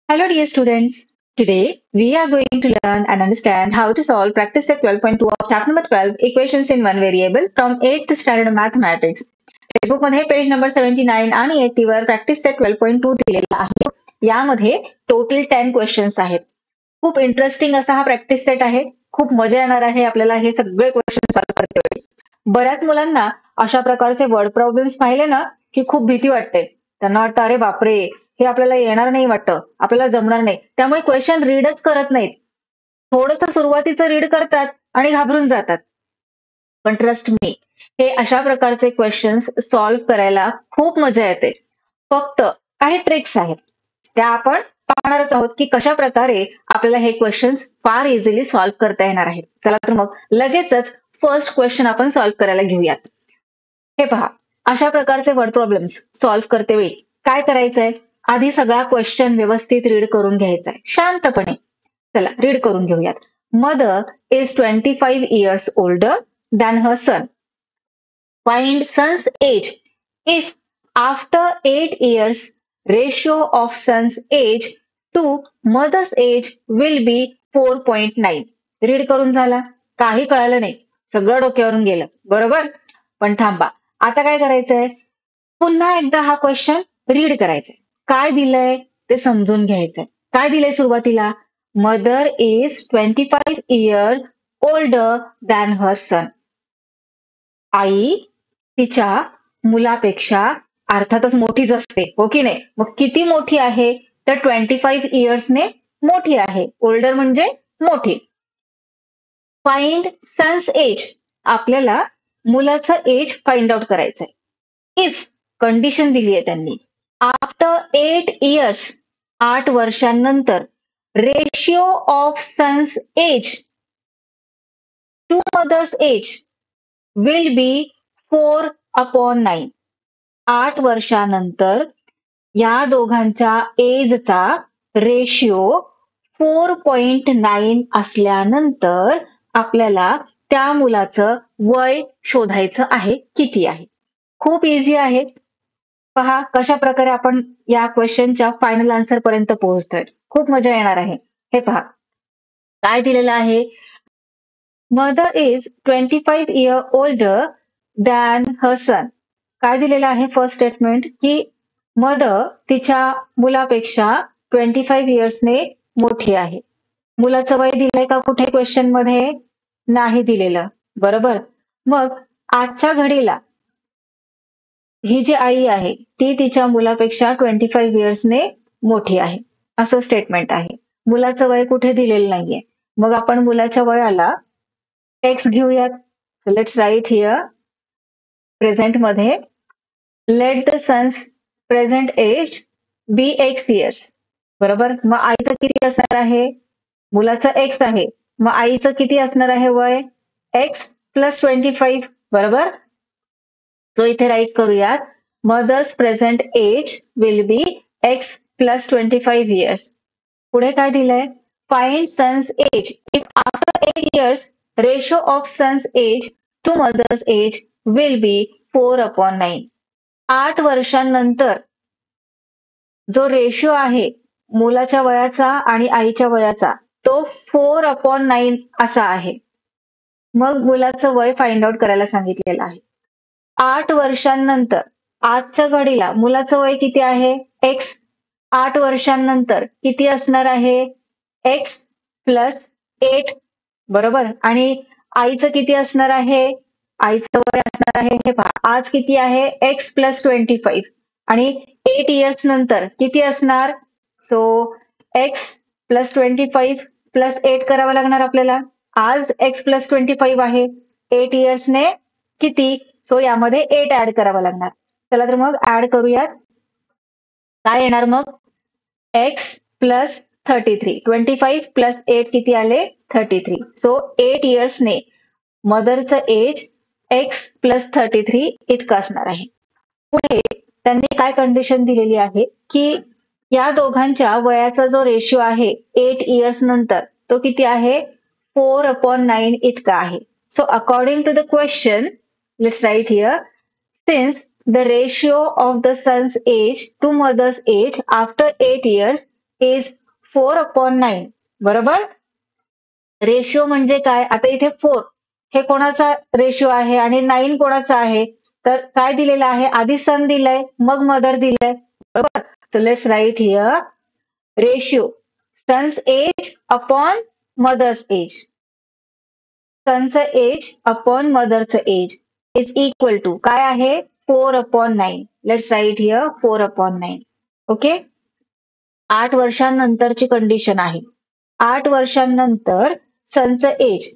Hello, dear students. Today we are going to learn and understand how to solve practice set 12.2 of chapter number 12 equations in one variable from 8th standard mathematics. Textbook मध्ये page number 79 आणि 80 वर practice set 12.2 दिलेला आहे. यामध्ये total 10 questions आहेत. खूप interesting असा हा प्रॅक्टिस सेट आहे. खूप मजा येणार आहे आपल्याला हे सगळे क्वेश्चन सॉल्व्ह करते वेळी. बऱ्याच मुलांना अशा प्रकारचे वर्ड प्रॉब्लेम्स पाहिले ना की खूप भीती वाटते. त्यांना वाटतं अरे बापरे, हे आपल्याला येणार नाही वाटतं, आपल्याला जमणार नाही. त्यामुळे क्वेश्चन रीडच करत नाहीत. थोडंसं सुरुवातीचं रीड करतात आणि घाबरून जातात. पण ट्रस्ट मी, हे अशा प्रकारचे क्वेश्चन्स सॉल्व्ह करायला खूप मजा येते. फक्त काही ट्रिक्स आहेत, त्या आपण पाहणारच आहोत की कशा प्रकारे आपल्याला हे क्वेश्चन्स फार इझिली सॉल्व्ह करता येणार आहेत. चला तर मग लगेचच फर्स्ट क्वेश्चन आपण सॉल्व्ह करायला घेऊयात. हे पहा, अशा प्रकारचे वर्ड प्रॉब्लेम्स सॉल्व्ह करते वेळी काय करायचंय, आधी सगळा क्वेश्चन व्यवस्थित रीड करून घ्यायचा आहे शांतपणे. चला रीड करून घेऊयात. Mother is 25 years older than her son. Find son's age if after 8 years ratio of son's age to mother's age will be 4.9. Read करून झाला, काही कळालं नाही, सगळं डोक्यावरून गेलं बरोबर. पण थांबा, आता काय करायचंय, पुन्हा एकदा हा क्वेश्चन रीड करायचंय. काय दिलंय ते समजून घ्यायचंय. काय दिलंय सुरुवातीला, mother is 25 years older than her son. आई तिच्या मुलापेक्षा अर्थातच मोठीच असते, हो की नाही. मग किती मोठी आहे, तर 25 years ने मोठी आहे. ओल्डर म्हणजे मोठी. फाइंड सन्स एज, आपल्याला मुलाचं एज फाइंड आउट करायचंय. इफ कंडिशन दिली आहे त्यांनी, आफ्टर 8 years 8 वर्षांनंतर ratio of son's age to mother's age will be 4/9. 8 वर्षानंतर या दोघांच्या एजचा रेशिओ 4.9 असल्यानंतर आपल्याला त्या मुलाचं वय शोधायचं आहे, किती आहे. खूप इझी आहे. पहा कशा प्रकारे आपण या क्वेश्चनच्या फायनल आन्सर पर्यंत पोहोचतोय. खूप मजा येणार आहे. हे पहा काय दिलेलं आहे, mother is 25 years older than her son. काय दिलेलं आहे फर्स्ट स्टेटमेंट, की मदर तिच्या मुलापेक्षा 25 years ने मोठी आहे. मुलाचं वय दिलंय का कुठे क्वेश्चन मध्ये, नाही दिलेलं बरोबर. मग आजच्या घडीला ही जी आई आहे ती तिच्या मुलापेक्षा 25 years ने मोठी आहे, असं स्टेटमेंट आहे. मुलाचं वय कुठे दिलेलं नाहीये. मग आपण मुलाच्या वयाला एक्स घेऊयात. लेट्स राईट हिअर प्रेझेंट मध्ये, let the son's present age be x years. बरोबर. मग आईचं किती असणार आहे, मुलाचं एक्स आहे, मग आईचं किती असणार आहे वय, एक्स प्लस 25 बरोबर. सो इथे राईट करूयात, mother's present age will be x plus 25 years. पुढे काय दिलंय, find son's age if after 8 years ratio of son's age to mother's age will be 4/9. 8 वर्षांनंतर जो रेशो आहे मुलाच्या वयाचा आणि आईच्या वयाचा, तो 4/9 असा आहे. मग मुलाचं वय फाइंड आउट करायला सांगितलेलं आहे. 8 वर्षांनंतर आजच्या घडीला मुलाचं वय किती आहे, एक्स. 8 वर्षांनंतर किती असणार आहे, एक्स प्लस 8 बरोबर. आणि आईचं किती असणार आहे, आईचं वय असणार आहे, हे पहा आज किती आहे, एक्स प्लस 25 आणि 8 years नंतर किती असणार, सो एक्स प्लस 25 प्लस 8 करावं लागणार आपल्याला. आज एक्स प्लस 25 आहे, 8 years ने किती, सो यामध्ये 8 ऍड करावा लागणार. चला तर मग ऍड करूयात. काय येणार मग, एक्स प्लस 33, 25 प्लस 8 किती आले, 33. सो 8 years ने मदरचं एज एक्स प्लस 33 इतकं असणार आहे. पुढे त्यांनी काय कंडिशन दिलेली आहे, की या दोघांच्या वयाचा जो रेशिओ आहे 8 years नंतर, तो किती आहे, 4/9 इतका आहे. So according to the question, let's write here, since the ratio of the son's age to mother's age after 8 years is 4/9. बरोबर. रेशिओ म्हणजे काय? आता इथे 4 हे कोणाचा रेशिओ आहे आणि 9 कोणाचा आहे? तर काय दिलेलं आहे? आधी सन दिलंय, मग मदर दिलंय. बरोबर. So let's write here ratio son's age upon mother's age. सनचं एज अपॉन मदरचं एज इज इक्वल टू काय आहे? 4/9. Let's write here 4/9. ओके. 8 वर्षांनंतरची कंडिशन आहे. 8 वर्षांनंतर सनचं एज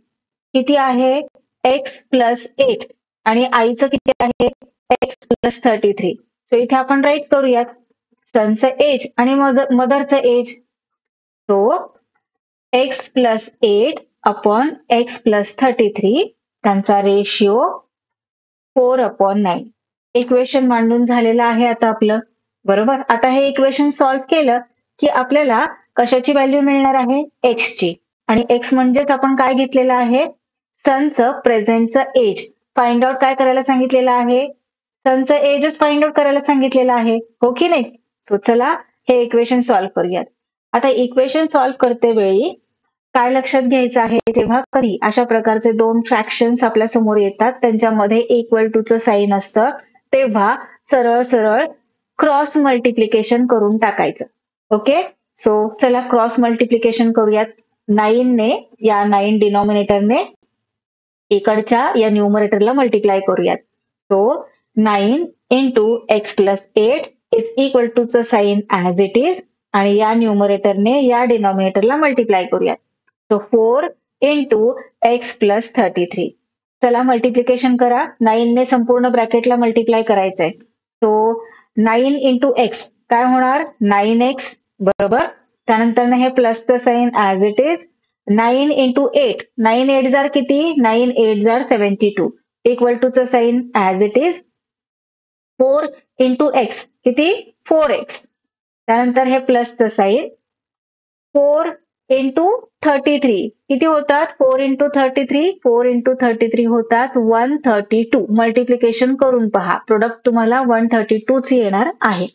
किती आहे? x+8 आणि आईचं किती आहे? x+33. सो इथे आपण राईट करूयात सनचं एज आणि मदरचं age. So x+8 upon x+33 त्यांचा रेशिओ 4/9. इक्वेशन मांडून झालेलं आहे आता आपलं. बरोबर. आता हे इक्वेशन सॉल्व्ह केलं की आपल्याला कशाची व्हॅल्यू मिळणार आहे? x ची. आणि x म्हणजेच आपण काय घेतलेलं आहे? सनचं प्रेझेंटचं एज फाइंड आउट काय करायला सांगितलेलं आहे? सनचं एजच फाइंड आउट करायला सांगितलेलं आहे. हो की नाही? सो चला हे इक्वेशन सॉल्व्ह करूयात. आता इक्वेशन सॉल्व्ह करते वेळी काय लक्षात घ्यायचं आहे? जेव्हा कधी अशा प्रकारचे दोन फ्रॅक्शन्स आपल्या समोर येतात त्यांच्यामध्ये इक्वल टू चं साइन असतं तेव्हा सरळ सरळ क्रॉस मल्टिप्लिकेशन करून टाकायचं. ओके. सो चला क्रॉस मल्टिप्लिकेशन करूयात. 9 ने या 9 डिनॉमिनेटरने इकडच्या या न्यूमरेटरला मल्टिप्लाय करूयात. So 9 into x+8 is equal to चं साइन ऍज इट इज आणि या न्यूमरेटरने या डिनॉमिनेटरला मल्टिप्लाय करूयात. So 4 into x+33. चला मल्टिप्लिकेशन करा. 9 ने संपूर्ण ब्रॅकेटला मल्टिप्लाय करायचंय. सो 9 इंटू x काय होणार? 9x. बरोबर. त्यानंतर हे प्लसचं sign as it is. 9 into 8. 9 8 जार किती? 9 8 जार 72. इक्वल टू चं sign as it is. 4 into x किती? 4x. त्यानंतर हे प्लसचं साइन. 4 इंटू 33 किती होतात? 4 इंटू 33 4 इंटू 33 होतात 132. मल्टिप्लिकेशन करून पहा. प्रोडक्ट तुम्हाला 132 च येणार आहे.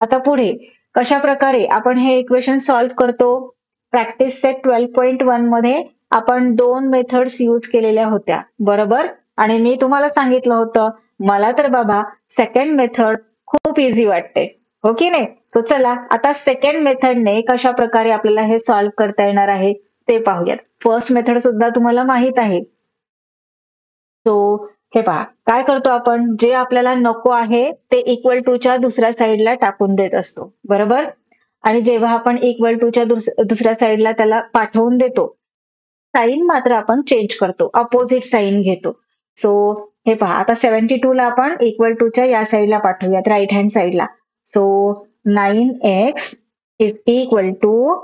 आता पुढे कशा प्रकारे आपण हे इक्वेशन सॉल्व्ह करतो? प्रॅक्टिस सेट 12.1 मध्ये आपण दोन मेथड्स यूज केलेल्या होत्या. बरोबर. आणि मी तुम्हाला सांगितलं होतं मला तर बाबा सेकंड मेथड खूप इझी वाटते. हो की नाही? सो चला आता सेकंड मेथडने कशा प्रकारे आपल्याला हे सॉल्व्ह करता येणार आहे ते पाहूयात. फर्स्ट मेथड सुद्धा तुम्हाला माहित आहे. सो हे पहा काय करतो आपण? जे आपल्याला नको आहे ते इक्वल टू च्या दुसऱ्या साईडला टाकून देत असतो. बरोबर. आणि जेव्हा आपण इक्वल टू च्या दुसऱ्या साईडला त्याला पाठवून देतो साईन मात्र आपण चेंज करतो. अपोजिट साईन घेतो. सो हे पहा आता 72 ला आपण इक्वल टू च्या या साईडला पाठवूयात राईट हँड साईडला. So 9x is equal to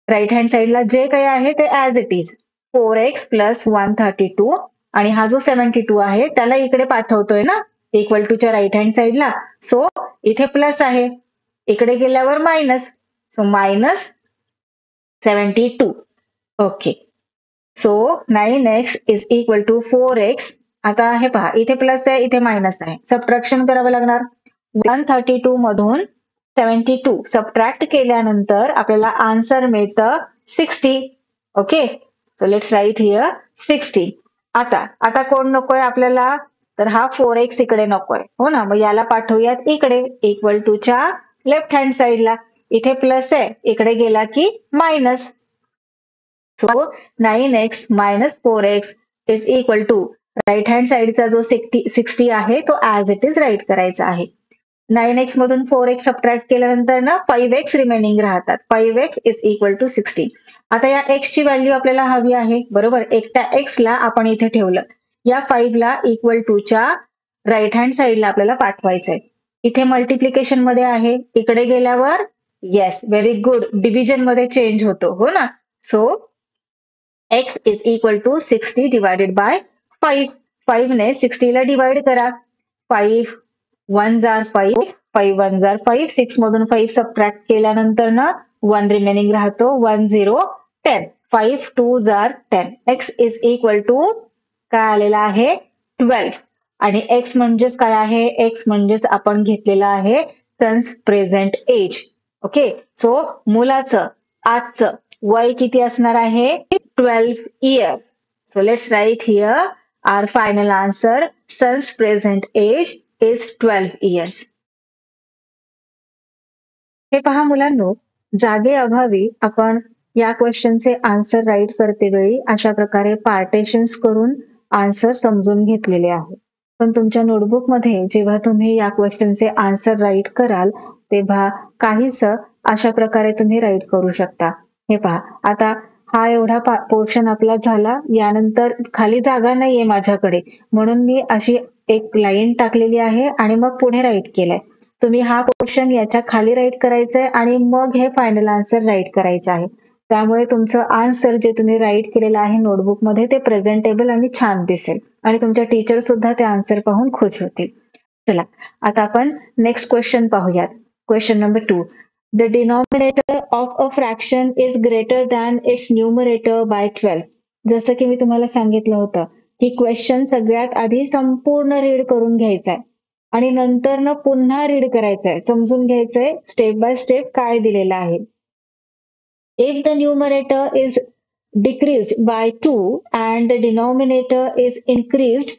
right hand साईडला जे काही आहे ते as it is 4x plus 132 आणि हा जो 72 आहे त्याला इकडे पाठवतोय ना इक्वल टू च्या राईट हँड साईडला. सो इथे प्लस आहे इकडे गेल्यावर minus. So minus 72. Okay. So 9x is equal to 4x. आता हे पहा इथे प्लस आहे इथे मायनस आहे. सबट्रॅक्शन करावं लागणार. 132 मधून 72 सबट्रॅक्ट केल्यानंतर आपल्याला आन्सर मिळतं 60. Okay. So let's write here 60. आता कोण नकोय आपल्याला? तर हा 4x इकडे नकोय. हो ना. मग याला पाठवूयात इकडे इक्वल टू च्या लेफ्ट हँड साईडला. इथे प्लस आहे इकडे गेला की minus. So 9x minus 4x is equal to right hand साईडचा जो 60 आहे तो ऍज इट इज राईट करायचा आहे. 9x मधून 4x सबट्रॅक्ट केल्यानंतर ना 5x रिमेनिंग राहतात. 5x is equal to 60. आता या x ची व्हॅल्यू आपल्याला हवी आहे. बरोबर. एकट्या x ला आपण इथे ठेवलं. या 5 ला इक्वल टू च्या राईट हँड साईडला आपल्याला पाठवायचंय. इथे मल्टिप्लिकेशन मध्ये आहे इकडे गेल्यावर येस व्हेरी गुड डिव्हिजन मध्ये चेंज होतो. हो ना. So x is equal to 60 divided by 5. 5 ने 60 ला डिवाइड करा. 5 1 जार 5 5 1 जार 5 6 मधून 5 सबट्रॅक्ट केल्यानंतर ना 1 रिमेनिंग राहतो. 1 0 10. 5 2 जार 10. x इज इक्वल टू काय आलेला आहे? 12. आणि x म्हणजेच काय आहे? x म्हणजेच आपण घेतलेला आहे son's present age. Okay, so मुलाचं आजचं वय किती असणार आहे? 12 year. So let's write here our final answer. Son's present age is 12 years. हे पहा मुलांनो, जागेअभावी आपण या क्वेश्चनचे आन्सर राईट करते वेळी अशा प्रकारे पार्टेशन्स करून आन्सर समजून घेतलेले आहे. पण तुमच्या नोटबुकमध्ये जेव्हा तुम्ही या क्वेश्चनचे आन्सर राईट कराल तेव्हा काहीस अशा प्रकारे तुम्ही राईट करू शकता. हे पहा, आता हा एवढा पोर्शन आपला झाला. यानंतर खाली जागा नाहीये माझ्याकडे, म्हणून मी अशी एक लाईन टाकलेली आहे आणि मग पुढे राईट केलंय. तुम्ही हा पोर्शन याच्या खाली राईट करायचंय आणि मग हे फायनल आन्सर राईट करायचं आहे. त्यामुळे तुमचं आन्सर जे तुम्ही राईट केलेलं आहे नोटबुकमध्ये ते प्रेझेंटेबल आणि छान दिसेल आणि तुमच्या टीचर सुद्धा ते आन्सर पाहून खुश होतील. चला, आता आपण नेक्स्ट क्वेश्चन पाहूयात. Question number 2. The denominator of a fraction is greater than its numerator by 12. जसं की मी तुम्हाला सांगितलं होतं की क्वेश्चन सगळ्यात आधी संपूर्ण रीड करून घ्यायचा आहे आणि नंतर न पुन्हा रीड करायचंय, समजून घ्यायचंय स्टेप बाय स्टेप काय दिलेलं आहे. If the numerator is decreased by 2 and the denominator is increased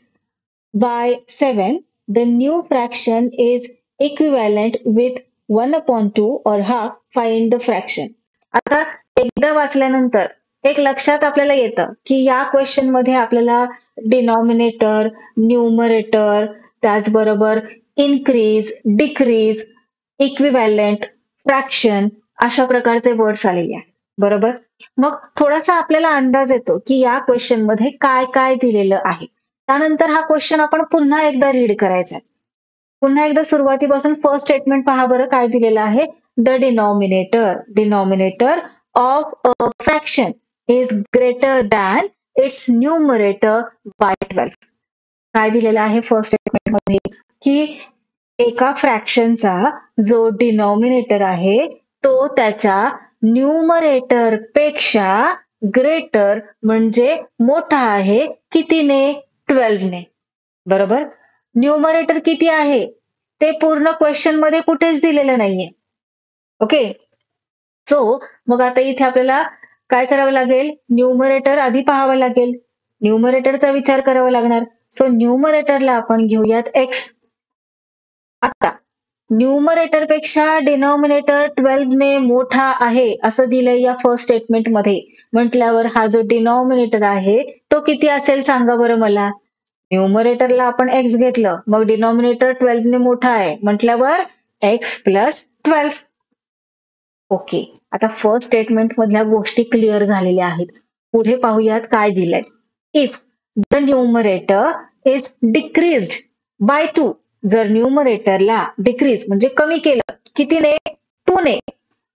by 7, the new fraction is equivalent with 1/2 or half. Find the fraction. आता एकदा वाचल्यानंतर एक लक्षात आपल्याला येतं की या क्वेश्चन मध्ये आपल्याला डिनॉमिनेटर, न्यूमरेटर, त्याचबरोबर इन्क्रीज, डिक्रीज, इक्विव्हॅलंट, फ्रॅक्शन अशा प्रकारचे वर्ड्स आलेले आहेत. बरोबर, मग थोडासा आपल्याला अंदाज येतो की या क्वेश्चन मध्ये काय काय दिलेलं आहे. त्यानंतर हा क्वेश्चन आपण पुन्हा एकदा रीड करायचा आहे. पुन्हा एकदा सुरुवातीपासून फर्स्ट स्टेटमेंट पहा बरं काय दिलेलं आहे. The denominator of a fraction is greater than it's numerator bye 12. काय दिलेलं आहे फर्स्ट स्टेटमेंट मध्ये की एका फ्रॅक्शनचा जो डिनॉमिनेटर आहे तो त्याच्या न्यूमरेटर पेक्षा ग्रेटर म्हणजे मोठा आहे कितीने? 12 ने. बरोबर, न्यूमरेटर किती आहे ते पूर्ण क्वेश्चन मध्ये कुठेच दिलेलं नाहीये. ओके, सो मग आता इथे आपल्याला काय करावं लागेल? न्यूमरेटर आधी पाहावं लागेल. न्यूमरेटरचा विचार करावा लागणार. सो न्यूमरेटरला आपण घेऊयात एक्स. आता न्यूमरेटर पेक्षा डिनॉमिनेटर 12 ने मोठा आहे असं दिलंय या फर्स्ट स्टेटमेंट मध्ये. म्हटल्यावर हा जो डिनॉमिनेटर आहे तो किती असेल सांगा बरं मला. न्यूमरेटरला आपण एक्स घेतलं, मग डिनॉमिनेटर 12 ने मोठा आहे म्हटल्यावर एक्स प्लस 12. ओके, आता फर्स्ट स्टेटमेंट मधल्या गोष्टी क्लिअर झालेल्या आहेत. पुढे पाहूयात काय दिलंय. If the numerator is decreased bye 2. जर न्यूमरेटरला डिक्रीज म्हणजे कमी केलं कितीने? 2 ने.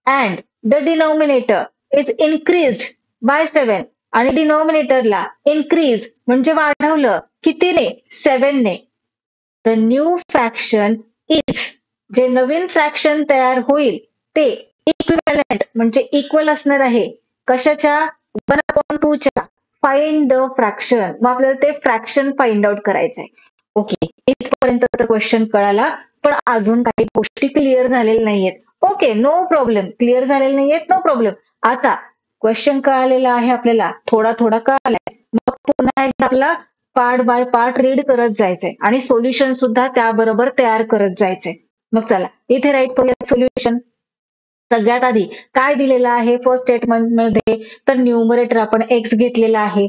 And the denominator is increased by 7 आणि डिनॉमिनेटरला इन्क्रीज म्हणजे वाढवलं कितीने? 7 ने. द न्यू फ्रॅक्शन इज, जे नवीन फ्रॅक्शन तयार होईल ते इक्विव्हॅलंट म्हणजे इक्वल असणार आहे कशाच्या? 1/2 च्या. Find the fraction. मग आपल्याला ते फ्रॅक्शन फाइंड आउट करायचं आहे. ओके, इथपर्यंत क्वेश्चन कळाला, पण अजून काही गोष्टी क्लिअर झालेल्या नाहीयेत. Okay, no problem. क्लिअर झालेले नाहीयेत, नो प्रॉब्लेम. आता क्वेश्चन कळालेला आहे आपल्याला, थोडा थोडा कळालाय. मग पुन्हा एकदा आपला पार्ट बाय पार्ट रीड करत जायचंय आणि सोल्युशन सुद्धा त्याबरोबर तयार करत जायचंय. मग चला इथे राईट करूया सोल्युशन. सगळ्यात आधी काय दिलेलं आहे फर्स्ट स्टेटमेंट मध्ये? तर न्यूमरेटर आपण एक्स घेतलेला आहे.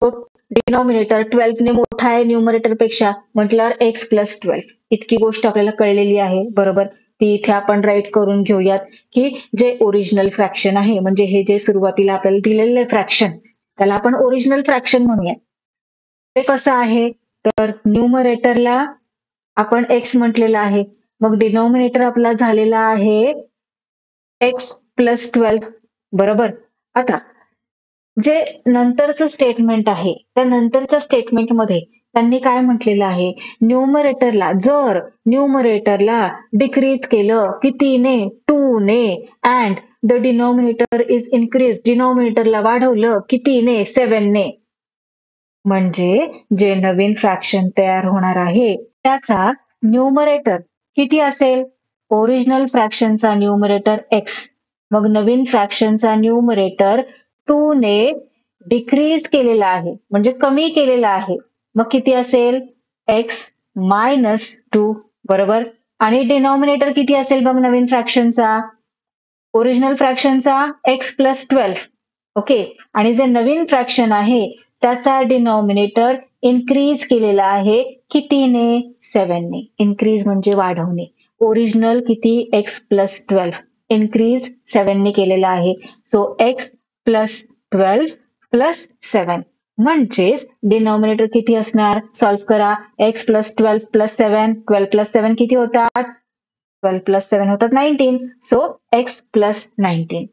तो डिनॉमिनेटर 12 ने मोठा आहे न्यूमरेटर पेक्षा म्हटल्यावर एक्स प्लस 12. इतकी गोष्ट आपल्याला कळलेली आहे. बरोबर, ती इथे आपण राईट करून घेऊयात की जे ओरिजिनल फ्रॅक्शन आहे म्हणजे हे जे सुरुवातीला आपल्याला दिलेलं फ्रॅक्शन त्याला आपण ओरिजिनल फ्रॅक्शन म्हणूया. ते कसं आहे? तर न्यूमरेटरला आपण एक्स म्हटलेलं आहे, मग डिनॉमिनेटर आपला झालेला आहे एक्स प्लस 12. बरोबर, आता जे नंतरचं स्टेटमेंट आहे त्या नंतरच्या स्टेटमेंटमध्ये त्यांनी काय म्हटलेलं आहे? जर न्यूमरेटरला डिक्रीज केलं कितीने? 2 ने. And the denominator is increase, डिनॉमिनेटरला वाढवलं कितीने? 7 ने. म्हणजे जे नवीन फ्रॅक्शन तयार होणार आहे त्याचा न्यूमरेटर किती असेल? ओरिजिनल फ्रॅक्शनचा न्यूमरेटर x, मग नवीन फ्रॅक्शनचा न्यूमरेटर 2 ने डिक्रीज केलेला आहे म्हणजे कमी केलेला आहे. मग किती असेल x मायनस 2 बरोबर. आणि डिनॉमिनेटर किती असेल मग नवीन फ्रॅक्शनचा ओरिजिनल फ्रॅक्शनचा x प्लस 12. ओके. आणि जे नवीन फ्रॅक्शन आहे त्याचा डिनॉमिनेटर इन्क्रीज केलेला आहे कितीने 7 ने. इन्क्रीज म्हणजे वाढवणे. ओरिजिनल किती x प्लस 12 इन्क्रीज 7 ने केलेला आहे. सो x प्लस 12 प्लस 7 म्हणजेच डिनॉमिनेटर किती असणार सॉल्व्ह करा. x प्लस 12 प्लस 7 12 प्लस 7 किती होतात 12 प्लस 7 होतात 19. So x plus 19.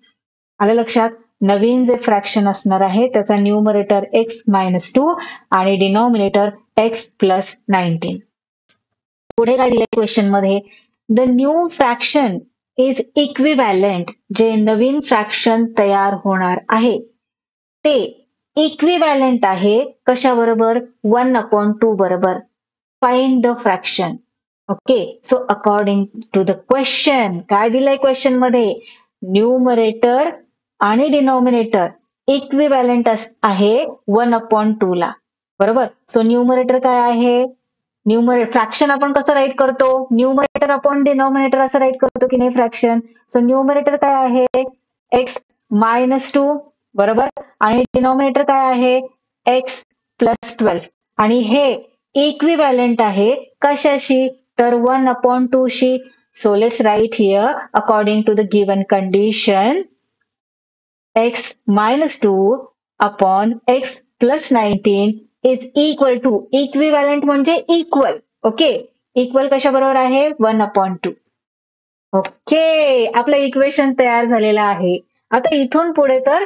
आलं लक्षात. नवीन जे फ्रॅक्शन असणार आहे त्याचा न्यूमरेटर x मायनस 2 आणि डिनॉमिनेटर x प्लस 19. पुढे काय दिलंय क्वेश्चन मध्ये the new fraction is equivalent. जे नवीन फ्रॅक्शन तयार होणार आहे ते इक्विव्हॅलंट आहे कशाबरोबर 1/2 बरोबर. Find the fraction. Okay. So according to the question काय दिलंय क्वेश्चन मध्ये न्यूमरेटर आणि डिनॉमिनेटर इक्विव्हॅलंट आहे 1/2 ला बरोबर. सो न्यूमरेटर काय आहे फ्रॅक्शन आपण कसं राईट करतो न्यूमरेटर अपॉन डिनॉमिनेटर असं राईट करतो की नाही फ्रॅक्शन. सो न्यूमरेटर काय आहे x मायनस 2 बरोबर आणि डिनॉमिनेटर काय आहे x प्लस 12 आणि हे इक्विव्हॅलंट आहे कशाशी तर 1/2 शी. So let's write here according to the given condition x minus 2 upon x plus 19 is equal to equivalent म्हणजे इक्वल. ओके. इक्वल कशा बरोबर आहे 1/2. ओके. आपलं इक्वेशन तयार झालेलं आहे. आता इथून पुढे तर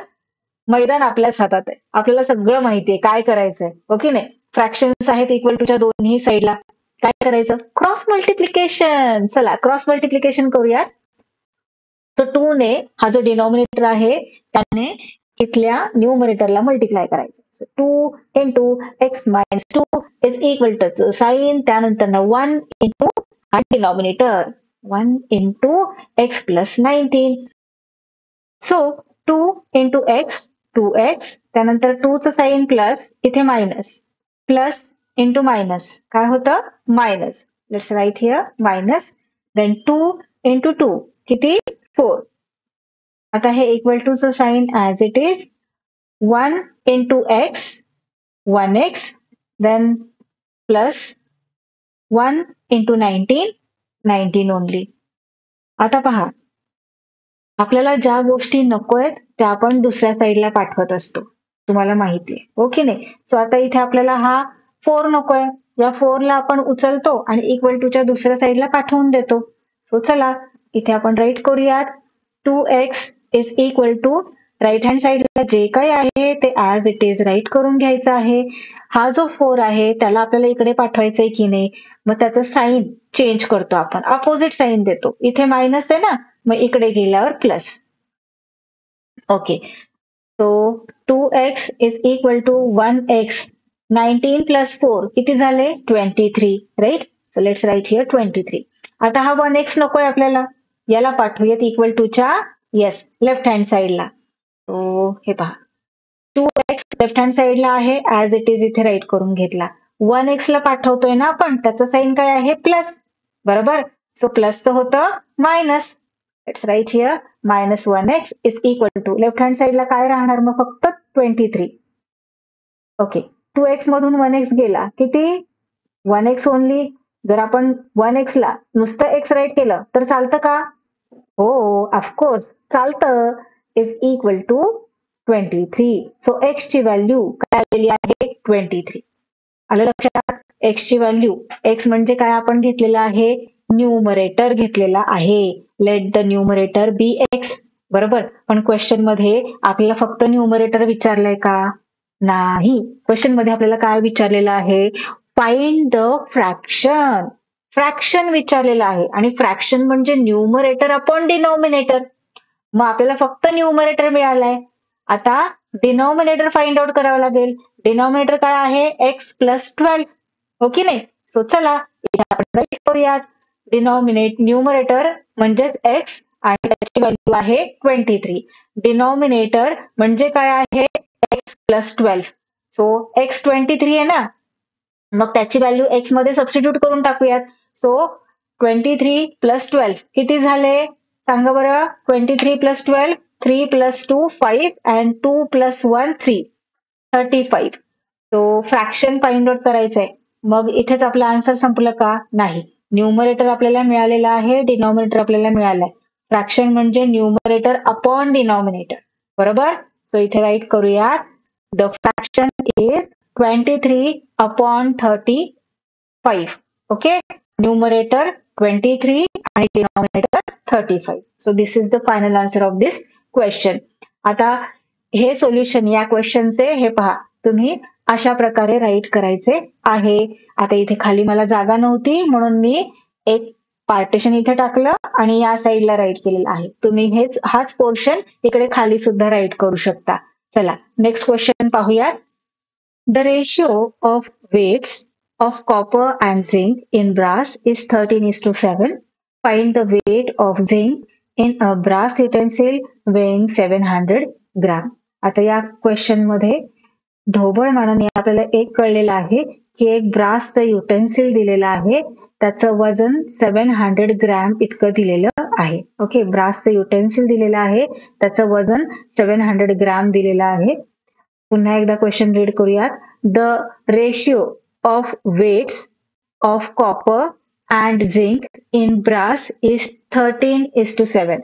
मैदान आपल्याच हातात आहे. आपल्याला सगळं माहिती आहे काय करायचंय. ओके नाही. फ्रॅक्शन्स आहेत इक्वल टूच्या दोन्ही साईडला. काय करायचं क्रॉस मल्टिप्लिकेशन. चला क्रॉस मल्टिप्लिकेशन करूया. सो 2 ने हा जो डिनॉमिनेटर आहे त्याने इथल्या न्यूमरेटरला मल्टिप्लाय करायचं. So 2 into x minus 2 is equal to sign त्यानंतर 1 इंटू हा denominator 1 into x plus 19. So 2 into x 2x त्यानंतर 2 चं साइन प्लस इथे मायनस प्लस इंटू मायनस काय होतं minus. Let's write here minus then 2 into 2 किती 4. आता हे इक्वल टू चं sign as it is 1 into x 1x then plus 1 into 19 only. आता पहा आपल्याला ज्या गोष्टी नको आहेत त्या आपण दुसऱ्या साईडला पाठवत असतो तुम्हाला माहिती आहे. ओके नाही. सो आता इथे आपल्याला हा 4 नकोय. या 4 ला आपण उचलतो आणि इक्वल टूच्या दुसऱ्या साईडला पाठवून देतो. सो चला इथे आपण राईट करूयात 2x is equal to right hand साईडला जे काही आहे ते ऍज इट इज राईट करून घ्यायचं आहे. हा जो 4 आहे त्याला आपल्याला इकडे पाठवायचंय की नाही मग त्याचं साईन चेंज करतो आपण अपोजिट साईन देतो. इथे मायनस आहे ना मग इकडे गेल्यावर plus. Okay. So 2x is equal to 1x 19 plus 4 किती झाले 23 right. So let's write here 23. आता हा 1x नकोय आपल्याला याला पाठवूयात इक्वल टूच्या येस लेफ्ट हँड साईडला. सो हे पहा 2x लेफ्ट हँड साईडला आहे ऍज इट इज इथे राईट करून घेतला. 1x ला पाठवतोय ना आपण त्याचं साईन काय आहे प्लस बरोबर. सो प्लसचं होतं minus. Let's write here minus 1x is equal to left hand साईडला काय राहणार मग फक्त 23. ओके. 2x मधून 1x गेला किती 1x ओनली. जर आपण 1x ला नुसतं x राईट केलं तर चालतं का हो ऑफकोर्स चालतं. Is equal to 23. So x ची व्हॅल्यू काय आलेली आहे 23. आलं लक्षात. x ची व्हॅल्यू x म्हणजे काय आपण घेतलेला आहे न्यूमरेटर घेतलेला आहे. Let the numerator be x बरोबर. पण क्वेश्चन मध्ये आपल्याला फक्त न्यूमरेटर विचारलंय का नाही. क्वेश्चन मध्ये आपल्याला काय विचारलेलं आहे फाइंड द फ्रॅक्शन. फ्रॅक्शन विचारलेलं आहे आणि फ्रॅक्शन म्हणजे न्यूमरेटर अपॉन डिनॉमिनेटर. मग आपल्याला फक्त न्यूमरेटर मिळालंय. आता डिनॉमिनेटर फाइंड आउट करावं लागेल. डिनॉमिनेटर काय आहे x प्लस 12 ओके नाही. सो चला इथे आपण राईट करूयात न्यूमरेटर म्हणजेच x आणि त्याची व्हॅल्यू आहे 23. डिनॉमिनेटर म्हणजे काय आहे x प्लस 12. सो x 23 आहे ना, मग त्याची व्हॅल्यू x मध्ये सबस्टिट्यूट करून टाकूयात. सो 23 प्लस 12 किती झाले सांगा बरं. 23 plus 12, 3 plus 2 5 and 2 plus 1 3, 35. So fraction find out करायचंय. मग इथेच आपलं आन्सर संपलं का? नाही. न्यूमरेटर आपल्याला मिळालेला आहे, डिनॉमिनेटर आपल्याला मिळालंय. फ्रॅक्शन म्हणजे न्यूमरेटर अपॉन डिनॉमिनेटर. बरोबर. सो इथे राईट करूयात. The fraction is 23 upon 35. Okay. Numerator 23 आणि denominator 35. So this is the final answer of this question. आता हे सोल्युशन या क्वेश्चनचे हे पहा, तुम्ही अशा प्रकारे राईट करायचे आहे. आता इथे खाली मला जागा नव्हती म्हणून मी एक पार्टिशन इथे टाकलं आणि या साईडला राईट केलेलं आहे. तुम्ही हाच पोर्शन इकडे खाली सुद्धा राईट करू शकता. चला नेक्स्ट क्वेश्चन पाहूयात. The ratio of weights of copper and zinc in brass is 13:7. Find the weight of zinc in a brass utensil weighing 700 gram. आता या क्वेश्चन मध्ये ढोबळ मानाने आपल्याला एक कळलेलं आहे की एक ब्रासचं युटेन्सिल दिलेलं आहे, त्याचं वजन 700 ग्रॅम इतकं दिलेलं आहे. ओके. ब्रासचं युटेन्सिल दिलेलं आहे, त्याचं वजन 700 ग्रॅम दिलेलं आहे. पुन्हा एकदा क्वेश्चन रीड करूयात. The ratio of weights of copper and zinc in brass is 13:7.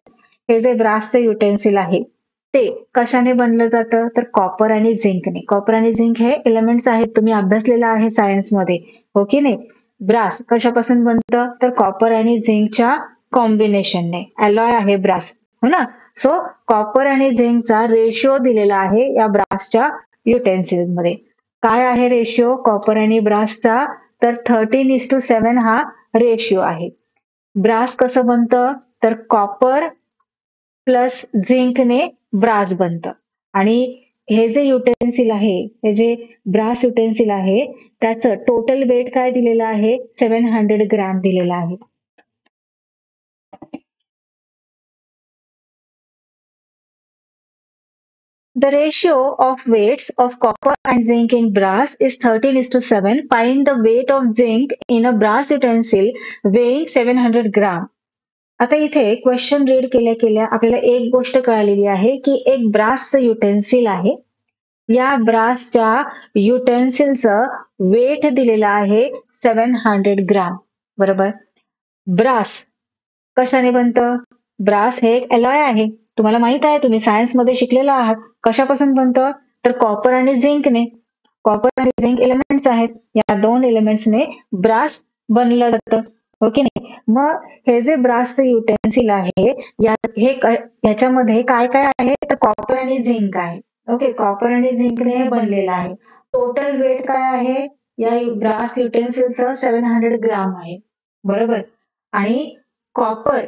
हे जे ब्रासचे युटेन्सिल आहे ते कशाने बनलं जातं तर कॉपर आणि झिंकने. कॉपर आणि झिंक हे एलिमेंट्स आहेत, तुम्ही अभ्यासलेलं आहे सायन्स मध्ये, हो की नाही. ब्रास कशापासून बनतं तर कॉपर आणि झिंकच्या कॉम्बिनेशनने. अलॉय आहे ब्रास, हो ना. सो कॉपर आणि झिंकचा रेशिओ दिलेला आहे या ब्रासच्या युटेन्सिल मध्ये. काय आहे रेशिओ कॉपर आणि ब्रासचा तर 13:7 हा रेशिओ आहे. ब्रास कसं बनतं तर कॉपर प्लस झिंकने ब्रास बनतं. आणि हे जे युटेन्सिल आहे, हे जे ब्रास युटेन्सिल आहे त्याचं टोटल वेट काय दिलेलं आहे 700 ग्रॅम दिलेलं आहे. The ratio of weights of copper and zinc in brass is 13:7. Find the weight of zinc in a brass utensil weighing 700 gram. आता इथे क्वेश्चन रीड केल्या केल्या आपल्याला एक गोष्ट कळालेली आहे की एक ब्रासचं युटेन्सिल आहे. या ब्रासच्या युटेन्सिलचं वेट दिलेलं आहे 700 ग्राम. बरोबर. ब्रास कशाने बनतं? ब्रास हे एक अलॉय आहे, तुम्हाला माहित आहे, तुम्ही सायन्स मध्ये शिकलेला आहात. कशापासून बनतं तर कॉपर आणि झिंकने. कॉपर आणि झिंक एलिमेंट्स आहेत, या दोन एलिमेंट्सने ब्रास बनलं जातं, हो की नाही. मग हे जे ब्रासचे युटेन्सिल आहे ह्याच्यामध्ये काय काय आहे तर कॉपर आणि झिंक आहे. ओके. कॉपर आणि झिंकने बनलेलं आहे. टोटल वेट काय आहे या ब्रास युटेन्सिलचं 700 ग्राम आहे. बरोबर. आणि कॉपर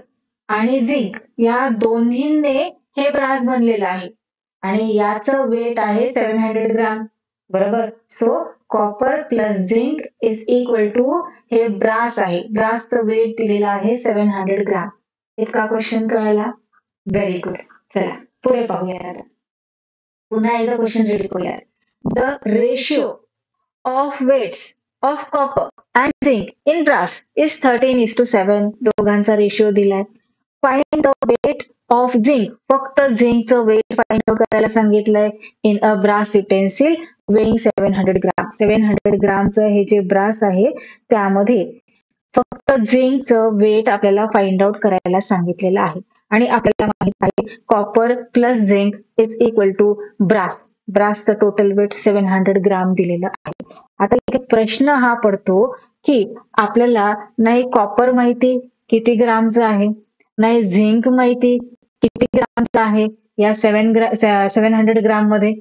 आणि झिंक या दोन्हीने हे ब्रास बनलेलं आहे आणि याचं वेट आहे 700 ग्राम. बरोबर. So copper plus zinc is equal to हे ब्रास आहे, ब्रासचं वेट दिलेलं आहे 700 ग्राम. इतका क्वेश्चन कळाला. Very good. चला पुढे पाहूया. आता पुन्हा एकदा क्वेश्चन रीड करूया. The ratio of weights of copper and zinc in brass is 13:7. दोघांचा रेशिओ दिलाय. Find the weight of zinc. फक्त झिंकचं वेट फाइंड आउट करायला सांगितलंय in a brass utensil weighing 700 gram. 700 ग्रामचं हे जे ब्रास आहे त्यामध्ये फक्त झिंकचं वेट आपल्याला फाइंड आउट करायला सांगितलेलं आहे. आणि आपल्याला माहित आहे copper plus zinc is equal to brass. ब्रासचं टोटल वेट 700 ग्राम दिलेलं आहे. आता इथे प्रश्न हा पडतो की आपल्याला नाही कॉपर माहिती किती ग्रामचं आहे, नाही झिंक माहिती किती ग्रामचं आहे या 700 ग्राम मध्ये.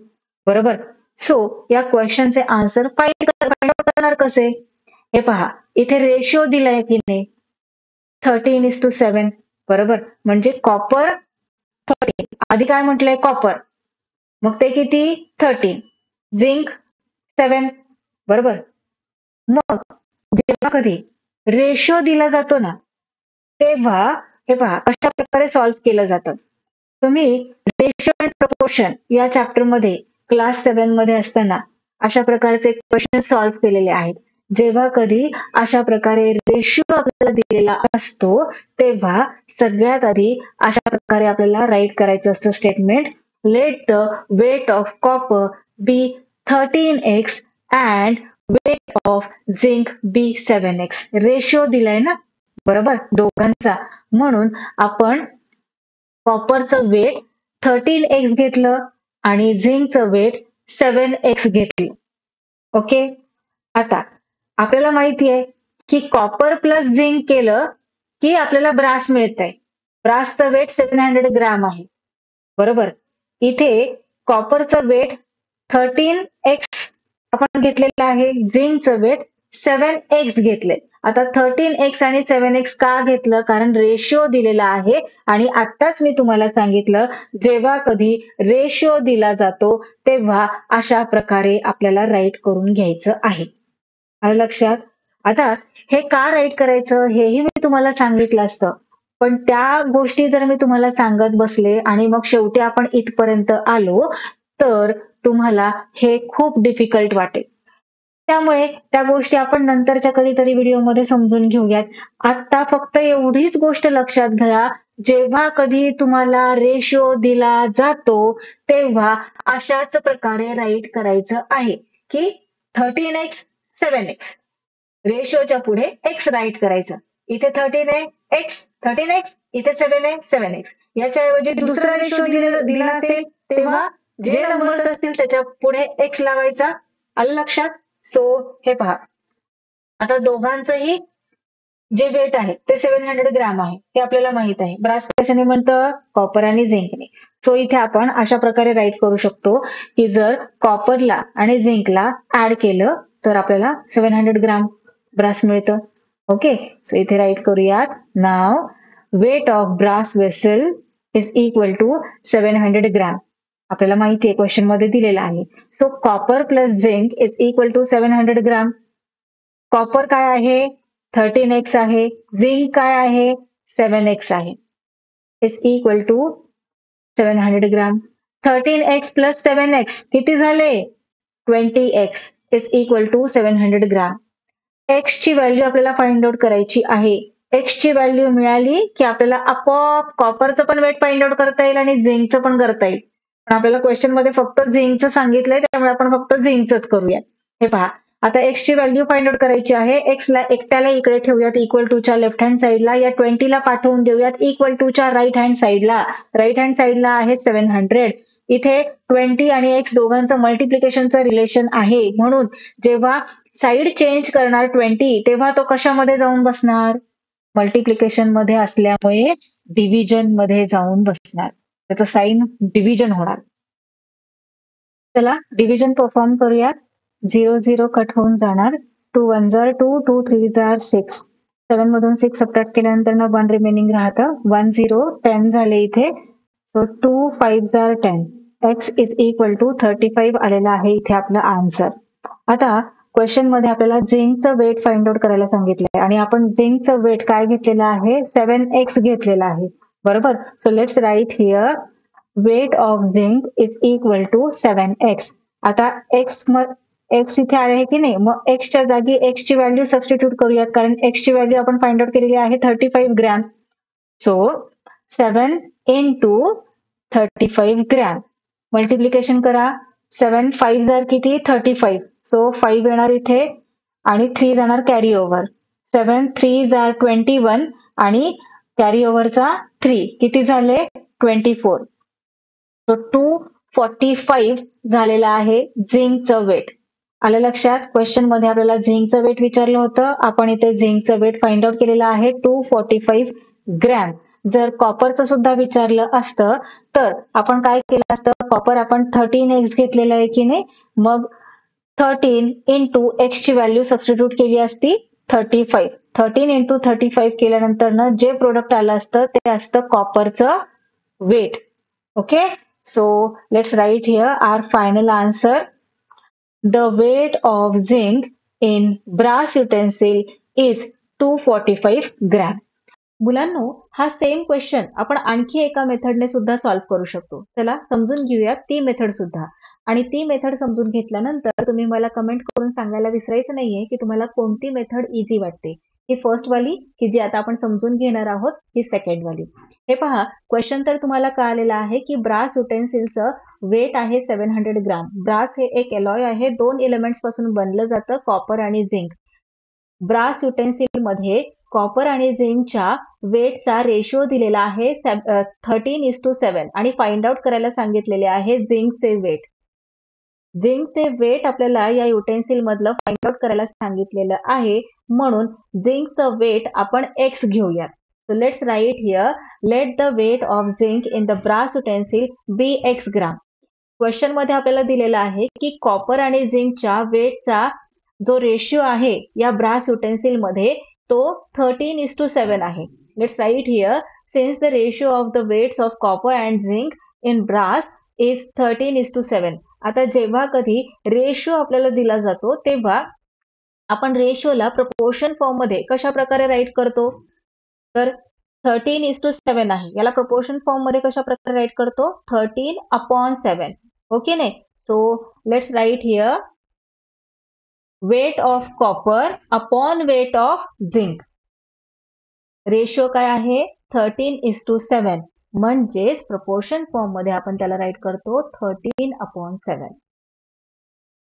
बरोबर. सो या क्वेश्चनचे आन्सर फाइंड आउट करणार कसे? हे पहा, इथे रेशिओ दिलाय की नाही 13:7. बरोबर. म्हणजे कॉपर 13. आधी काय म्हटलंय कॉपर, मग ते किती 13, झिंक 7. बरोबर. मग जेव्हा कधी रेशिओ दिला जातो ना तेव्हा हे पहा कशा प्रकारे सॉल्व्ह केलं जातं. तुम्ही रेशो अँड प्रपोर्शन या चॅप्टर मध्ये क्लास 7 मध्ये असताना अशा प्रकारचे क्वेश्चन सॉल्व्ह केलेले आहेत. जेव्हा कधी अशा प्रकारे रेशिओ आपल्याला दिलेला असतो तेव्हा सगळ्यात आधी अशा प्रकारे आपल्याला राईट करायचं असतं statement. Let the weight of copper be 13x and weight of zinc be 7x. Ratio दिलाय ना बरोबर दोघांचा, म्हणून आपण कॉपरचं वेट 13x घेतलं आणि झिंकचं वेट 7x घेतलं. ओके. आता आपल्याला माहिती आहे की कॉपर प्लस झिंक केलं की आपल्याला ब्रास मिळतंय. ब्रासचं वेट 700 ग्रॅम आहे. बरोबर. इथे कॉपरचं वेट 13x आपण घेतलेलं आहे. झिंकचं वेट 7x घेतले. आता 13x आणि 7x का घेतलं? कारण रेशिओ दिलेला आहे आणि आत्ताच मी तुम्हाला सांगितलं जेव्हा कधी रेशिओ दिला जातो तेव्हा अशा प्रकारे आपल्याला राईट करून घ्यायचं आहे. आलं लक्षात? आता हे का राईट करायचं हेही मी तुम्हाला सांगितलं असतं. पण त्या गोष्टी जर मी तुम्हाला सांगत बसले आणि मग शेवटी आपण इथपर्यंत आलो तर तुम्हाला हे खूप डिफिकल्ट वाटेल. त्यामुळे त्या गोष्टी आपण नंतरच्या कधीतरी व्हिडिओमध्ये समजून घेऊयात. आता फक्त एवढीच गोष्ट लक्षात घ्या, जेव्हा कधी तुम्हाला रेशिओ दिला जातो तेव्हा अशाच प्रकारे राईट करायचं आहे की 13x 7x. रेशिओच्या पुढे x राईट करायचं. इथे 13 आहे x, इथे 7 आहे 7x. याच्याऐवजी दुसरा रेशिओ दिला असेल तेव्हा जे नंबर्स असतील त्याच्या पुढे x लावायचा. आलं लक्षात? सो हे पहा आता दोघांचंही जे वेट आहे ते 700 ग्रॅम आहे हे आपल्याला माहित आहे. ब्रास कशाने म्हणतं? कॉपर आणि झिंकने. सो इथे आपण अशा प्रकारे राईट करू शकतो की जर कॉपरला आणि झिंकला ऍड केलं तर आपल्याला 700 ग्रॅम ब्रास मिळतं. ओके. सो इथे राईट करूयात. नाव weight of brass vessel is equal to 700 gram. आपल्याला माहिती आहे क्वेश्चन मध्ये दिलेला आहे. सो copper plus zinc is equal to 700 gram. Copper काय आहे? 13x आहे. झिंक काय आहे? 7x आहे. Is equal to 700 gram. 13x plus 7x किती झाले? 20x is equal to 700 gram. x ची व्हॅल्यू आपल्याला फाइंड आउट करायची आहे. x ची व्हॅल्यू मिळाली की आपल्याला आपोआप कॉपरचं पण वेट फाइंड आउट करता येईल आणि झिंकचं पण करता येईल. पण आपल्याला क्वेश्चन मध्ये फक्त झिंकचं सांगितलंय त्यामुळे आपण फक्त झिंकचंच करूया. हे पहा आता x ची व्हॅल्यू फाइंड आउट करायची आहे. x ला एकट्याला इकडे ठेवूयात इक्वल टू च्या लेफ्ट हँड साईडला. या 20 ला पाठवून देऊयात इक्वल टू च्या राईट हँड साईडला. राईट हँड साईडला आहे 700. इथे 20 आणि x दोघांचं मल्टिप्लिकेशनचं रिलेशन आहे म्हणून जेव्हा साईड चेंज करणार 20 तेव्हा तो कशामध्ये जाऊन बसणार? मल्टिप्लिकेशन मध्ये असल्यामुळे डिव्हिजन मध्ये जाऊन बसणार. त्याचं साइन डिव्हिजन होणार. चला डिव्हिजन परफॉर्म करूयात. 0 0 कट होऊन जाणार. 2 1 जार 2 2 3 जार 6. 7 मधून 6 सबट्रॅक्ट केल्यानंतर 1 रिमेनिंग राहतं. 1 0 10 झाले इथे. सो 2 5 जार 10. x इज इक्वल टू 35 आलेला आहे इथे आपला आन्सर. आता क्वेश्चन मध्ये आपल्याला झिंकचं वेट फाइंड आउट करायला सांगितलंय आणि आपण झिंकचं वेट काय घेतलेलं आहे? 7x घेतलेलं आहे. बरोबर. So let's write here weight of zinc is equal to 7x. आता x इथे आहे की नाही? मग x च्या जागी x ची व्हॅल्यू सबस्टिट्यूट करूयात कारण x ची व्हॅल्यू आपण फाइंड आउट केलेली आहे 35 gram. So 7 into 35 gram. Multiplication करा. 7 5 जार किती? 35. सो 5 येणार इथे आणि 3 जाणार कॅरी ओव्हर. 7 3 जार 21 आणि कॅरी ओव्हरचा 3 किती झाले? 24. सो 245 झालेला आहे झिंकचं वेट. आलं लक्षात? क्वेश्चन मध्ये आपल्याला झिंकचं वेट विचारलं होतं. आपण इथे झिंकचं वेट फाइंड आउट केलेलं आहे 245 ग्रॅम. जर कॉपरचं सुद्धा विचारलं असतं तर आपण काय केलं असतं? कॉपर आपण 13x घेतलेलं आहे की नाही? मग 13 इंटू x ची व्हॅल्यू सबस्टिट्यूट केली असती 35. 13 इंटू 35 केल्यानंतर जे प्रोडक्ट आलं असतं ते असतं कॉपरचं weight. Okay, so let's write here our final answer. The weight of zinc in brass utensil is 245 gram. मुलांनो, हा सेम क्वेश्चन आपण आणखी एका मेथडने सुद्धा सॉल्व्ह करू शकतो. चला समजून घेऊयात ती मेथड सुद्धा. आणि ती मेथड समजून घेतल्यानंतर तुम्ही मला कमेंट करून सांगायला विसरायचं नाहीये की तुम्हाला कोणती मेथड इझी वाटते. ही फर्स्ट वाली की जी आता आपण समजून घेणार आहोत, ही सेकंड वाली. हे पहा, क्वेश्चन तर तुम्हाला कळालेलं आहे की ब्रास युटेन्सिलचं वेट आहे 700 ग्राम. ब्रास हे एक एलॉय आहे, 2 एलिमेंट्स पासून बनलं जातं, कॉपर आणि झिंक. ब्रास युटेन्सिल मध्ये कॉपर आणि झिंकच्या वेटचा रेशो दिलेला आहे 13:7 आणि फाइंड आउट करायला सांगितलेले आहे झिंकचे वेट. झिंकचे वेट आपल्याला या युटेन्सिल मधलं फाइंड आउट करायला सांगितलेलं आहे, म्हणून झिंकचं वेट आपण x घेऊयात. So let's write here, let the weight of zinc in the brass utensil be x gram. Question मध्ये आपल्याला दिलेलं आहे की कॉपर आणि झिंकच्या वेटचा जो रेशिओ आहे या ब्रास युटेन्सिल मध्ये तो 13:7 आहे. Let's write here, since the ratio of the weights of copper and zinc in brass is 13:7. आता जेव्हा कधी रेशिओ आपल्याला दिला जातो तेव्हा आपण रेशिओला प्रपोर्शन फॉर्म मध्ये कशा प्रकारे राईट करतो, तर 13:7 आहे, याला प्रपोर्शन फॉर्म मध्ये कशा प्रकारे राईट करतो, 13/7. ओके नाही. So let's write here, weight of copper upon weight of zinc. Ratio काय आहे, 13:7. म्हणजेच प्रपोर्शन फॉर्म मध्ये आपण त्याला राईट करतो 13/7.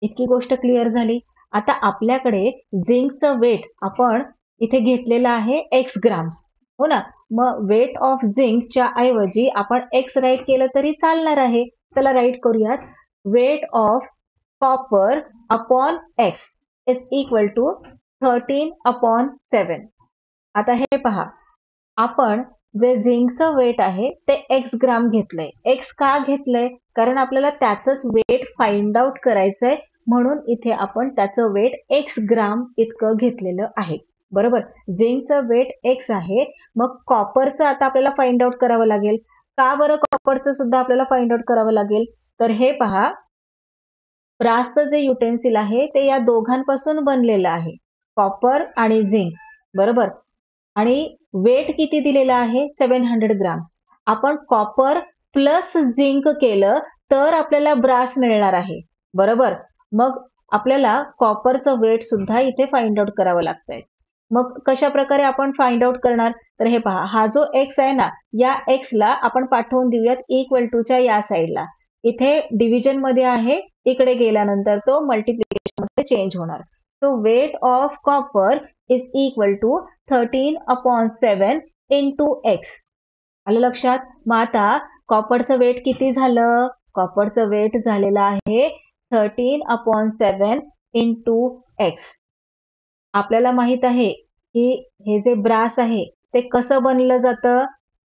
इतकी गोष्ट क्लिअर झाली. आता आपल्याकडे झिंकचं वेट आपण इथे घेतलेलं आहे x ग्राम्स, हो ना. मग वेट ऑफ झिंकच्या ऐवजी आपण x राईट केलं तरी चालणार आहे. चला राईट करूयात, weight of copper upon x is equal to 13/7. आता हे पहा, आपण जे झिंकचं वेट आहे ते x ग्राम घेतलंय. x का घेतलंय, कारण आपल्याला त्याचंच वेट फाइंड आउट करायचंय, म्हणून इथे आपण त्याचं वेट x ग्राम इतकं घेतलेलं आहे. बरोबर, झिंकचं वेट x आहे. मग कॉपरचं आता आपल्याला फाइंड आउट करावं लागेल. का बरं कॉपरचं सुद्धा आपल्याला फाइंड आउट करावं लागेल, तर हे पहा, ब्रासचं जे युटेन्सिल आहे ते या दोघांपासून बनलेलं आहे, कॉपर आणि झिंक. बरोबर, आणि वेट किती दिलेला आहे, 700 ग्राम्स. आपण कॉपर प्लस झिंक केलं तर आपल्याला ब्रास मिळणार आहे. बरोबर, मग आपल्याला कॉपरचं वेट सुद्धा इथे फाइंड आउट करावं लागतंय. मग कशा प्रकारे आपण फाइंड आउट करणार, तर हे पहा, हा जो x आहे ना, या x ला आपण पाठवून देऊयात इक्वल टूच्या या साईडला. इथे डिव्हिजन मध्ये आहे, इकडे गेल्यानंतर तो मल्टिप्लिकेशन मध्ये चेंज होणार. So weight of copper is equal to 13/7 into x. आलं लक्षात. मग आता कॉपरचं वेट किती झालं, कॉपरचं वेट झालेलं आहे 13/7 इंटू x. आपल्याला माहित आहे की हे जे ब्रास आहे ते कसं बनलं जातं,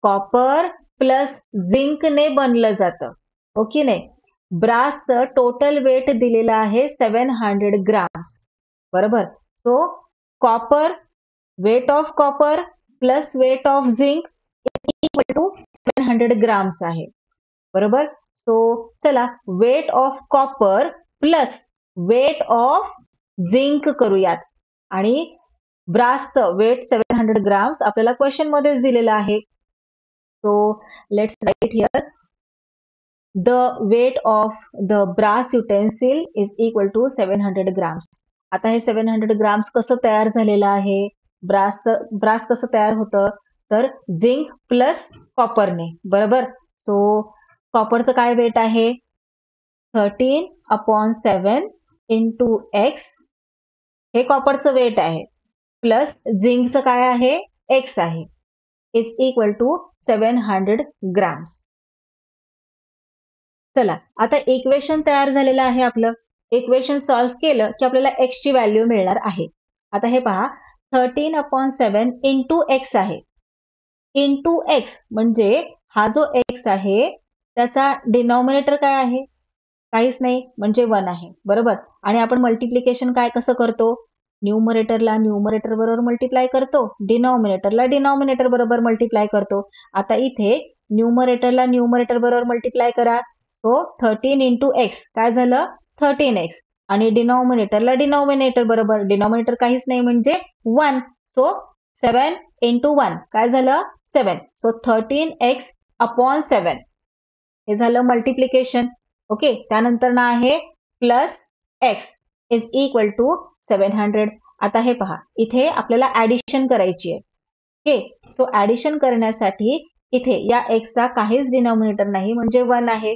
कॉपर प्लस झिंकने बनलं जातं. ओके नाही. ब्रासचं टोटल वेट दिलेलं आहे 700 ग्राम्स. बरोबर, so copper, weight of copper plus weight of zinc is equal to 700 grams आहे. बरोबर, सो चला weight of copper plus weight of zinc करूयात. आणि ब्रासचं वेट 700 ग्राम्स आपल्याला क्वेश्चन मध्येच दिलेलं आहे. So let's write here, the weight of the brass utensil is equal to 700 grams. आता हे 700 ग्राम्स कसं तयार झालेलं आहे, ब्रास कसं तयार होतं, तर झिंक प्लस कॉपरने. बरोबर, सो कॉपरचं काय वेट आहे, 13/7 इंटू x, हे कॉपरचं वेट आहे, प्लस झिंकचं काय आहे, x आहे, इज इक्वल टू 700 ग्राम्स. चला आता इक्वेशन तयार झालेलं आहे आपलं. इक्वेशन सॉल्व्ह केलं की आपल्याला x ची व्हॅल्यू मिळणार आहे. आता हे पहा, 13/7 इंटू x आहे. इंटू x म्हणजे हा जो x आहे त्याचा डिनॉमिनेटर काय आहे, काहीच नाही, म्हणजे 1 आहे. बरोबर, आणि आपण मल्टिप्लिकेशन काय कसं करतो, न्यूमरेटरला न्यूमरेटर बरोबर मल्टिप्लाय करतो, डिनॉमिनेटरला डिनॉमिनेटर बरोबर मल्टिप्लाय करतो. आता इथे न्यूमरेटरला न्यूमरेटर बरोबर मल्टिप्लाय करा. सो 13 इंटू एक्स काय झालं, 13x. आणि डिनॉमिनेटरला डिनॉमिनेटर बरोबर, डिनॉमिनेटर काहीच नाही म्हणजे 1, सो 7 into 1 काय झालं 7. सो 13x/7 हे झालं मल्टिप्लिकेशन. ओके, त्यानंतर ना आहे plus x is equal to 700. आता हे पहा, इथे आपल्याला ऍडिशन करायची आहे. ओके, सो ऍडिशन करण्यासाठी इथे या एक्सचा काहीच डिनॉमिनेटर नाही म्हणजे 1 आहे.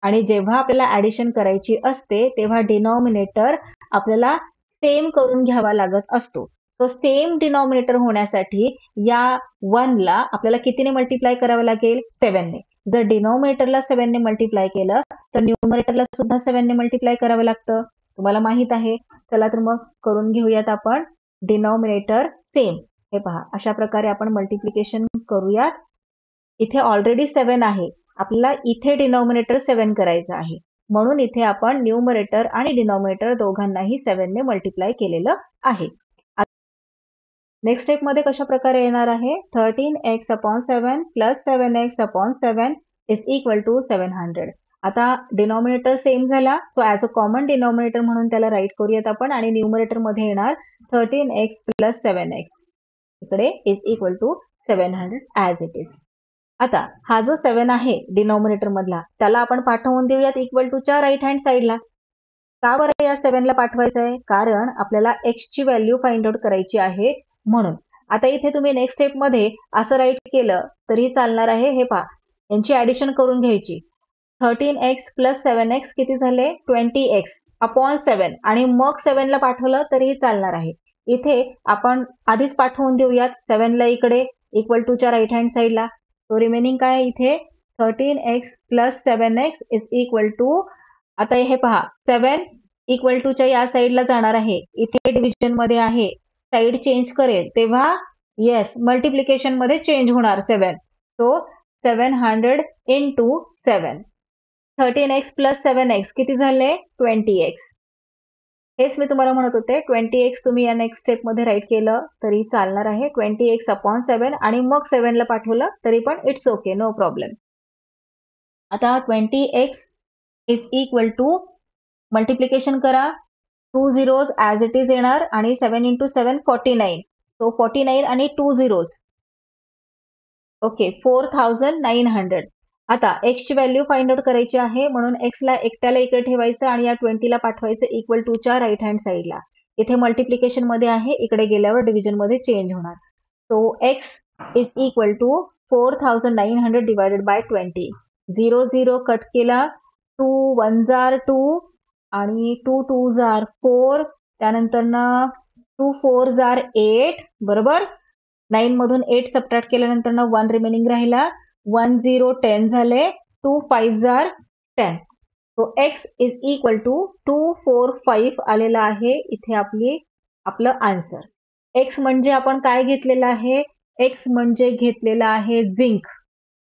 आणि जेव्हा आपल्याला ऍडिशन करायची असते तेव्हा डिनॉमिनेटर आपल्याला सेम करून घ्यावा लागत असतो. सो सेम डिनॉमिनेटर होण्यासाठी या 1 ला आपल्याला कितीने मल्टिप्लाय करावं लागेल 7 ने. जर डिनॉमिनेटरला 7 ने मल्टिप्लाय केलं तर न्यूमरेटरला सुद्धा 7 ने मल्टिप्लाय करावं लागतं. तुम्हाला माहित आहे. चला तर मग करून घेऊयात आपण डिनॉमिनेटर सेम. हे पहा, अशा प्रकारे आपण मल्टिप्लिकेशन करूयात. इथे ऑलरेडी 7 आहे. आपल्याला इथे डिनॉमिनेटर 7 करायचं आहे. म्हणून इथे आपण न्यूमरेटर आणि डिनॉमिनेटर दोघांनाही 7 ने मल्टिप्लाय केलेलं आहे. नेक्स्ट स्टेप मध्ये कशा प्रकारे येणार आहे 13x/7 plus 7x/7 is equal to 700. आता डिनॉमिनेटर सेम झाला, so as a common denominator म्हणून त्याला राईट करूयात आपण आणि न्यूमरेटर मध्ये येणार 13x प्लस 7x इकडे is equal to 700 as it is. आता हा जो 7 आहे डिनॉमिनेटर मधला त्याला आपण पाठवून देऊयात इक्वल टू च्या राईट हँड साईडला. का बरं या 7 ला पाठवायचं आहे कारण आपल्याला x ची व्हॅल्यू फाइंड आउट करायची आहे म्हणून. आता इथे तुम्ही नेक्स्ट स्टेप मध्ये असं राईट केलं तरी चालणार आहे. हे पहा, यांची ऍडिशन करून घ्यायची. 13x प्लस 7x किती झाले 20x/7 आणि मग 7 ला पाठवलं तरीही चालणार आहे. इथे आपण आधीच पाठवून देऊयात 7 ला इकडे इक्वल टू च्या राईट हँड साईडला. सो रिमेनिंग काय आहे इथे 13x plus 7x is equal to, आता हे पहा 7 इक्वल टू च्या या साईडला जाणार आहे. इथे डिव्हिजन मध्ये आहे, साईड चेंज करेल तेव्हा येस मल्टिप्लिकेशन मध्ये चेंज होणार 7. So 700 into 7. 13x plus 7x किती झाले 20x. हेच मी तुम्हाला म्हणत होते 20x तुम्ही या नेक्स्ट स्टेप मध्ये राईट केलं तरी चालणार आहे 20x/7 आणि मग 7 ला पाठवलं तरी पण इट्स ओके, नो प्रॉब्लेम. आता 20x is equal to multiplication करा 2 zeros ऍज इट इज येणार आणि 7 इंटू 7 49. सो 49 आणि 2 zeros ओके 4900. आता x ची व्हॅल्यू फाइंड आउट करायची आहे म्हणून x ला एकट्याला इकडे ठेवायचं आणि या 20 ला पाठवायचं इक्वल टू च्या राईट हँड साईडला. इथे मल्टिप्लिकेशन मध्ये आहे, इकडे गेल्यावर डिव्हिजन मध्ये चेंज होणार. So x is equal to 4900 divided by 20. 0 0 cut केला, 2 1 जार 2 आणि 2 2 जार 4, त्यानंतर ना 2 4 जार 8 बरोबर. 9 मधून 8 सबट्रॅक्ट केल्यानंतर ना 1 रिमेनिंग राहिला. 1 0 10 झाले, 2 5 जार 10. So x is equal to 245 आलेला आहे इथे आपलं आन्सर. x म्हणजे आपण काय घेतलेलं आहे x म्हणजे घेतलेला आहे झिंक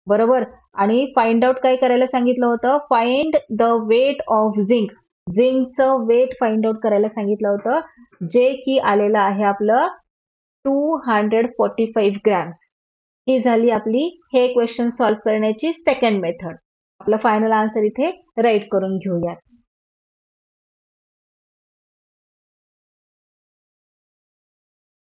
बरोबर. आणि फाइंड आउट काय करायला सांगितलं होतं find the weight of zinc. झिंकचं वेट फाइंड आउट करायला सांगितलं होतं जे की आलेलं आहे आपलं 245 ग्रॅम्स. ही झाली आपली हे क्वेश्चन सॉल्व्ह करण्याची सेकंड मेथड. आपलं फायनल आन्सर इथे राईट करून घेऊयात.